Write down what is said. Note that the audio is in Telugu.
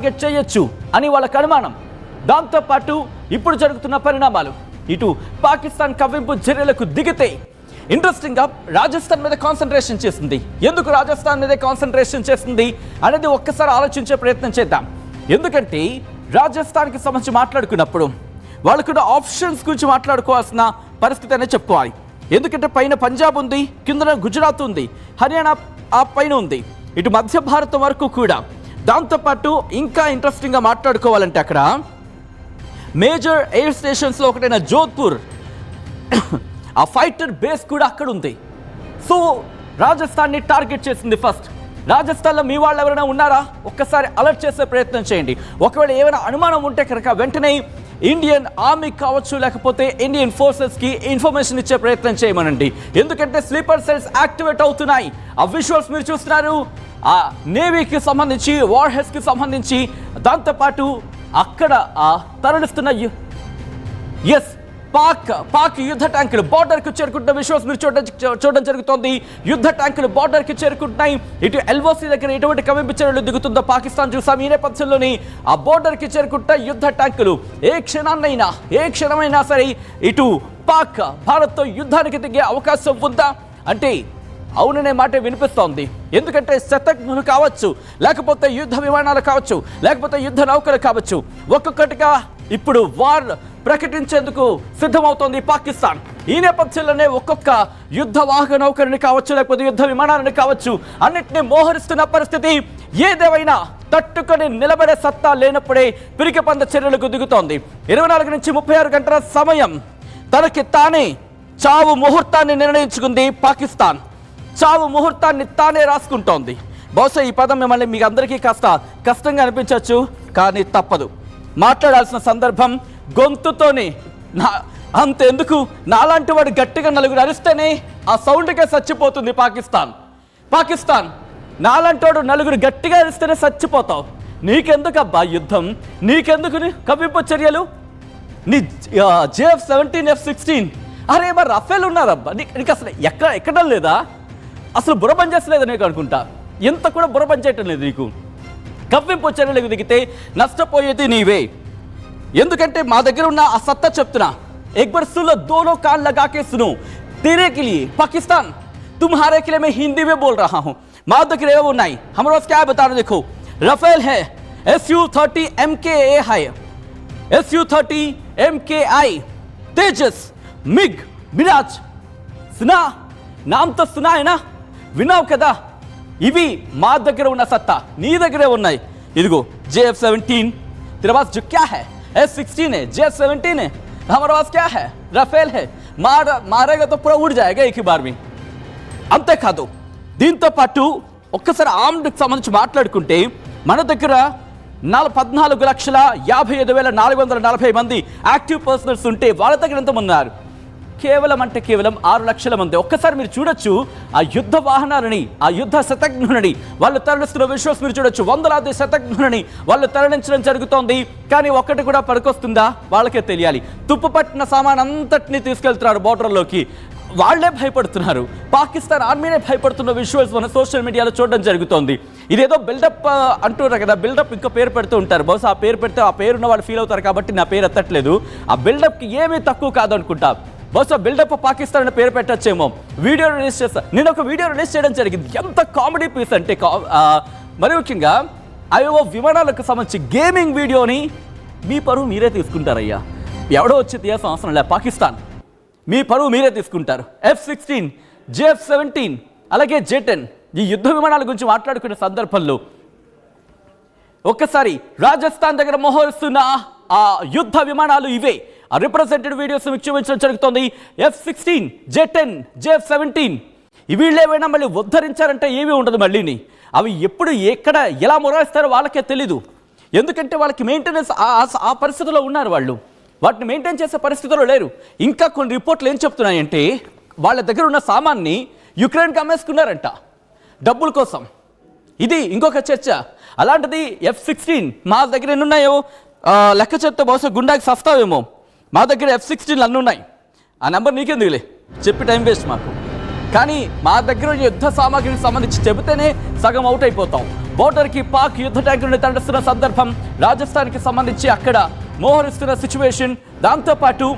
టార్గెట్ చేయొచ్చు అని వాళ్ళకి అనుమానం. దాంతోపాటు ఇప్పుడు జరుగుతున్న పరిణామాలు, ఇటు పాకిస్తాన్ కవ్వింపు చర్యలకు దిగితే ఇంట్రెస్టింగ్గా రాజస్థాన్ మీద కాన్సన్ట్రేషన్ చేస్తుంది. ఎందుకు రాజస్థాన్ మీదే కాన్సన్ట్రేషన్ చేస్తుంది అనేది ఒక్కసారి ఆలోచించే ప్రయత్నం చేద్దాం. ఎందుకంటే రాజస్థాన్కి సంబంధించి మాట్లాడుకున్నప్పుడు వాళ్ళకున్న ఆప్షన్స్ గురించి మాట్లాడుకోవాల్సిన పరిస్థితి అనేది చెప్పుకోవాలి. ఎందుకంటే పైన పంజాబ్ ఉంది, కింద గుజరాత్ ఉంది, హర్యానా ఆ పైన ఉంది, ఇటు మధ్య భారతం వరకు కూడా. దాంతోపాటు ఇంకా ఇంట్రెస్టింగ్గా మాట్లాడుకోవాలంటే అక్కడ మేజర్ ఎయిర్ స్టేషన్స్లో ఒకటైన జోధ్పూర్ ఆ ఫైటర్ బేస్ కూడా అక్కడ ఉంది. సో రాజస్థాన్ని టార్గెట్ చేసింది. ఫస్ట్ రాజస్థాన్లో మీ వాళ్ళు ఎవరైనా ఉన్నారా ఒక్కసారి అలర్ట్ చేసే ప్రయత్నం చేయండి. ఒకవేళ ఏమైనా అనుమానం ఉంటే కనుక వెంటనే ఇండియన్ ఆర్మీ కావచ్చు, లేకపోతే ఇండియన్ ఫోర్సెస్కి ఇన్ఫర్మేషన్ ఇచ్చే ప్రయత్నం చేయమనండి. ఎందుకంటే స్లీపర్ సెల్స్ యాక్టివేట్ అవుతున్నాయి. ఆ విజువల్స్ మీరు చూస్తున్నారు, ఆ నేవీకి సంబంధించి, వార్ హెడ్స్కి సంబంధించి, దాంతోపాటు అక్కడ తరలిస్తున్న పాక్ యుద్ధ ట్యాంకులు బార్డర్కి చేరుకుంటున్న విజువల్స్ మీరు చూడడం జరుగుతోంది. యుద్ధ ట్యాంకులు బార్డర్కి చేరుకుంటున్నాయి. ఇటు ఎల్ఓసి దగ్గర ఎటువంటి కవ్వింపు చర్యలు దిగుతుందో పాకిస్తాన్ చూసాం. ఈ నేపథ్యంలోని ఆ బార్డర్కి చేరుకుంటున్న యుద్ధ ట్యాంకులు ఏ క్షణమైనా సరే ఇటు పాక్ భారత్తో యుద్ధానికి దిగే అవకాశం ఉందా అంటే అవుననే మాట వినిపిస్తోంది. ఎందుకంటే శతఘ్నులు కావచ్చు, లేకపోతే యుద్ధ విమానాలు కావచ్చు, లేకపోతే యుద్ధ నౌకలు కావచ్చు, ఒక్కొక్కటిగా ఇప్పుడు వార్ ప్రకటించేందుకు సిద్ధమవుతోంది పాకిస్తాన్. ఈ నేపథ్యంలోనే ఒక్కొక్క యుద్ధ వాహక నౌకరిని కావచ్చు, లేకపోతే యుద్ధ విమానాలను కావచ్చు, అన్నింటినీ మోహరిస్తున్న పరిస్థితి. ఏదేమైనా తట్టుకొని నిలబడే సత్తా లేనప్పుడే పిరికిపంద చర్యలకు దిగుతోంది. 24 నుంచి 36 గంటల సమయం తనకి తానే చావు ముహూర్తాన్ని నిర్ణయించుకుంది పాకిస్తాన్. చావు ముహూర్తాన్ని తానే రాసుకుంటోంది. బహుశా ఈ పదం మిమ్మల్ని మీకు అందరికీ కాస్త కష్టంగా అనిపించవచ్చు, కానీ తప్పదు. మాట్లాడాల్సిన సందర్భం గొంతుతోనే. అంతెందుకు, నాలాంటి వాడు గట్టిగా నలుగురు అరిస్తేనే ఆ సౌండ్కే చచ్చిపోతుంది పాకిస్తాన్. నాలాంటి వాడు నలుగురు గట్టిగా అరిస్తేనే చచ్చిపోతావు. నీకెందుకబ్బా యుద్ధం, నీకెందుకు కవ్వింపు చర్యలు, నీ JF-17 F-16 అరే మరి రఫేల్ ఉన్నారబ్బా, నీకు అసలు ఎక్కడం లేదా, అసలు బుర్ర పని చేస్తలేదా నీకు అనుకుంటా. ఎంత కూడా బుర్ర పని చేయటం లేదు నీకు. కవ్వింపు చర్యలకు దిగితే నష్టపోయేది నీవే. ఎందుకంటే మా దగ్గర ఉన్న ఆ సత్తా చెప్తున్నా. एक बार सुनो, दोनों कान लगा के सुनो. तेरे के लिए पाकिस्तान, तुम्हारे के लिए मैं हिंदी में बोल रहा हूँ. माँ దగ్గర ఏవో ఉన్నాయి. हमारे पास क्या है बता रहे, देखो रफेल है, Su-30 MKA है, Su-30 MKI, तेजस, मिग, मिराज. सुना, नाम तो सुना है ना, విన్నావు కదా. ఇవి మా దగ్గర ఉన్న సత్తా, నీ దగ్గరే ఉన్నాయి. ఇదిగో JF-17, तेरे पास जो क्या है F-16 है, JF-17 है, हमारे पास क्या है रफेल है. మారేగా तो पूरा उड़ जाएगा एक ही बार में. అంతేకాదు, దీంతో పాటు ఒక్కసారి ఆర్మ్డ్కి సంబంధించి మాట్లాడుకుంటే మన దగ్గర 14,55,440 మంది యాక్టివ్ పర్సనల్స్ ఉంటే వాళ్ళ దగ్గర ఎంతమంది ఉన్నారు? కేవలం 6 లక్షల మంది. ఒక్కసారి మీరు చూడొచ్చు ఆ యుద్ధ వాహనాలని, ఆ యుద్ధ శతఘ్నులని వాళ్ళు తరలిస్తున్న విజువల్స్ మీరు చూడొచ్చు. వందలాది శతఘ్నులని వాళ్ళు తరలించడం జరుగుతోంది. కానీ ఒక్కటి కూడా పడుకొస్తుందా వాళ్ళకే తెలియాలి. తుప్పు పట్టిన సామాన్ అంతటినీ తీసుకెళ్తున్నారు బోర్డర్లోకి. వాళ్లే భయపడుతున్నారు, పాకిస్తాన్ ఆర్మీనే భయపడుతున్న విజువల్స్ మన సోషల్ మీడియాలో చూడడం జరుగుతోంది. ఇదేదో బిల్డప్ అంటున్నారు కదా, బిల్డప్ ఇంకో పేరు పెడుతూ ఉంటారు. బహుశా ఆ పేరు పెడితే ఆ పేరున్న వాళ్ళు ఫీల్ అవుతారు కాబట్టి నా పేరు ఎత్తట్లేదు. ఆ బిల్డప్కి ఏమీ తక్కువ కాదు అనుకుంటా. బహుశా బిల్డప్ పాకిస్తాన్ అనే పేరు పెట్టచ్చేమో. వీడియో రిలీజ్ చేస్తా, నేను ఒక వీడియో రిలీజ్ చేయడం జరిగింది. ఎంత కామెడీ పీస్ అంటే, మరి ముఖ్యంగా అవేవో విమానాలకు సంబంధించి గేమింగ్ వీడియోని మీ పరువు మీరే తీసుకుంటారయ్యా. ఎవడో వచ్చి తీయాల్సిన అవసరం లేదు. పాకిస్తాన్ మీ పరువు మీరే తీసుకుంటారు. F-16, JF-17 అలాగే J-10 ఈ యుద్ధ విమానాల గురించి మాట్లాడుకునే సందర్భంలో ఒక్కసారి రాజస్థాన్ దగ్గర మోహరిస్తున్న ఆ యుద్ధ విమానాలు ఇవే. ఆ రిప్రజెంటెడ్ వీడియోస్ మీకు చూపించడం జరుగుతుంది. F-16, J-10, JF-17 వీళ్ళేమైనా మళ్ళీ ఉద్ధరించారంటే ఏమీ ఉండదు. మళ్ళీని అవి ఎప్పుడు ఎక్కడ ఎలా మొరాయిస్తారో వాళ్ళకే తెలీదు. ఎందుకంటే వాళ్ళకి మెయింటెనెన్స్ ఆ పరిస్థితిలో ఉన్నారు. వాళ్ళు వాటిని మెయింటైన్ చేసే పరిస్థితిలో లేరు. ఇంకా కొన్ని రిపోర్ట్లు ఏం చెప్తున్నాయంటే వాళ్ళ దగ్గర ఉన్న సామాన్ని యుక్రెయిన్కి అమ్మేసుకున్నారంట డబ్బుల కోసం. ఇది ఇంకొక చర్చ. అలాంటిది F-16 మా దగ్గర ఎన్ని ఉన్నాయో లెక్క చెప్తే బహుశా గుండాకి సస్తావేమో. మా దగ్గర F-16 అన్నీ ఉన్నాయి. ఆ నెంబర్ నీకెందుకులే చెప్పి టైం వేస్ట్ మాకు. కానీ మా దగ్గర యుద్ధ సామాగ్రికి సంబంధించి చెబితేనే సగం అవుట్ అయిపోతాం. బోర్డర్కి పాక్ యుద్ధ ట్యాంకులను తరలిస్తున్న సందర్భం, రాజస్థాన్కి సంబంధించి అక్కడ మోహరిస్తున్న సిచ్యువేషన్, దాంతోపాటు